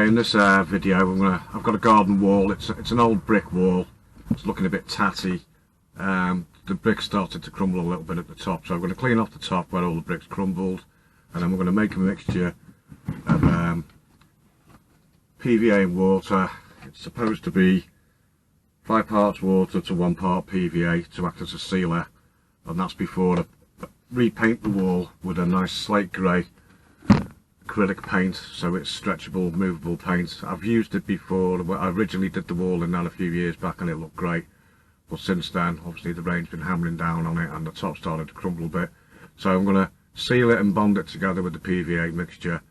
Okay, in this video I've got a garden wall. It's an old brick wall. It's looking a bit tatty. The brick started to crumble a little bit at the top, so I'm going to clean off the top where all the bricks crumbled, and then we're going to make a mixture of PVA and water. It's supposed to be 5 parts water to 1 part PVA to act as a sealer, and that's before I repaint the wall with a nice slate grey acrylic paint, so it's stretchable, movable paint. I've used it before. I originally did the wall in that a few years back and it looked great, but since then obviously the rain's been hammering down on it and the top started to crumble a bit, so I'm going to seal it and bond it together with the PVA mixture.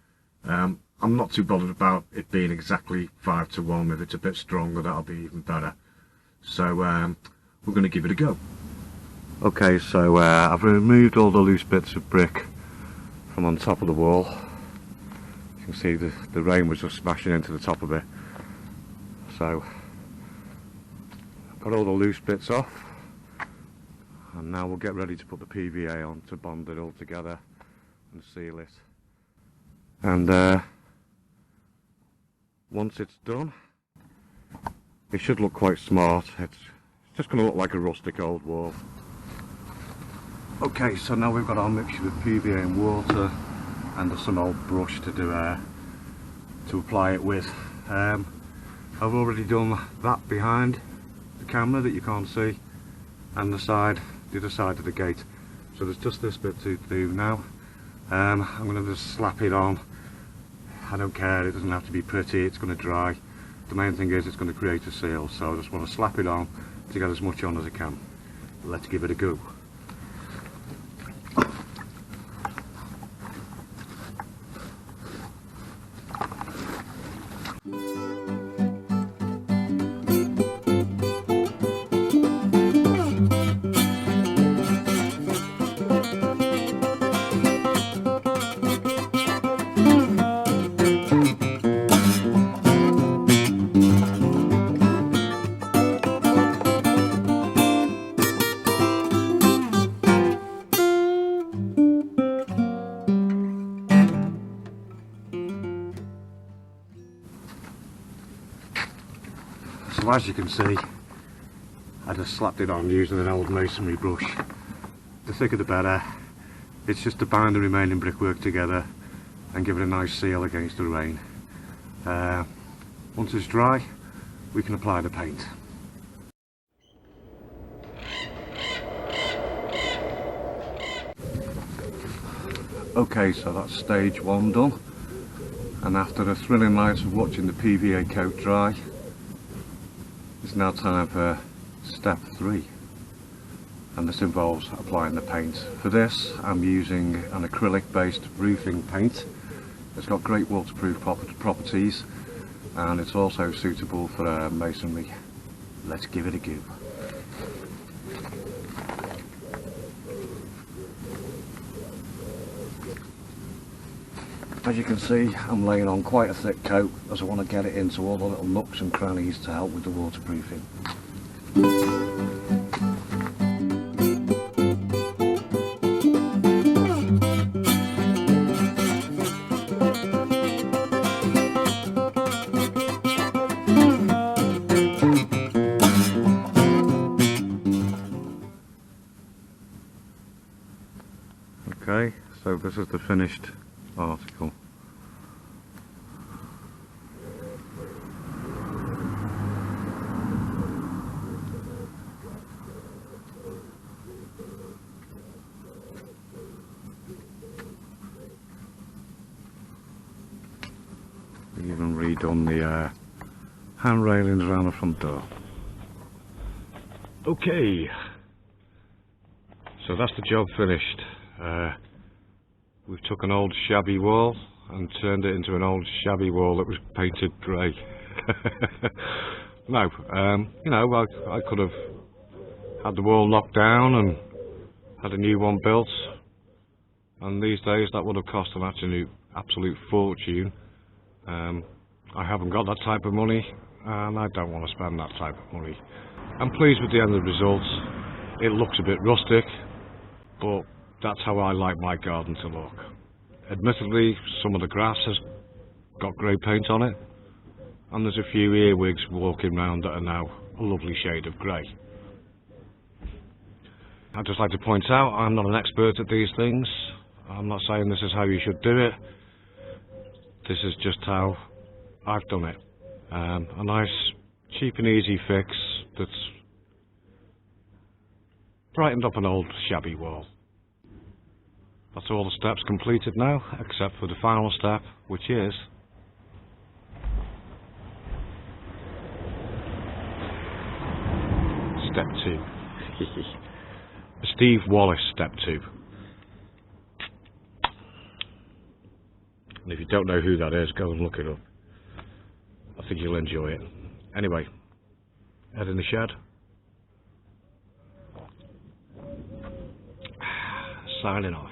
I'm not too bothered about it being exactly 5 to 1. If it's a bit stronger, that'll be even better. So we're going to give it a go. Okay, so I've removed all the loose bits of brick from on top of the wall. You can see the rain was just smashing into the top of it. So I've got all the loose bits off, and now we'll get ready to put the PVA on to bond it all together and seal it. And once it's done, it should look quite smart. It's just going to look like a rustic old wall. Okay, so now we've got our mixture of PVA and water and some old brush to apply it with. I've already done that behind the camera that you can't see, and the other side of the gate. So there's just this bit to do now. I'm going to just slap it on. I don't care, it doesn't have to be pretty, it's going to dry. The main thing is it's going to create a seal, so I just want to slap it on to get as much on as I can. Let's give it a go. So as you can see, I just slapped it on using an old masonry brush. The thicker the better. It's just to bind the remaining brickwork together and give it a nice seal against the rain. Once it's dry, we can apply the paint. Okay, so that's stage 1 done, and after the thrilling nights of watching the PVA coat dry, it's now time for step 3, and this involves applying the paint. For this I'm using an acrylic based roofing paint. It's got great waterproof properties, and it's also suitable for masonry. Let's give it a go. As you can see, I'm laying on quite a thick coat as I want to get it into all the little nooks and crannies to help with the waterproofing. Okay, so this is the finished article. We even redone the hand railings around the front door. Okay, so that's the job finished. We've took an old shabby wall and turned it into an old shabby wall that was painted grey. No, you know, I could have had the wall knocked down and had a new one built, and these days that would have cost an absolute fortune. I haven't got that type of money, and I don't want to spend that type of money. I'm pleased with the end of the results. It looks a bit rustic, but that's how I like my garden to look. Admittedly, some of the grass has got grey paint on it, and there's a few earwigs walking round that are now a lovely shade of grey. I'd just like to point out, I'm not an expert at these things. I'm not saying this is how you should do it. This is just how I've done it. A nice, cheap and easy fix that's brightened up an old shabby wall. That's all the steps completed now, except for the final step, which is step 2. Steve Wallace step 2. And if you don't know who that is, go and look it up. I think you'll enjoy it. Anyway, head in the shed. Signing off.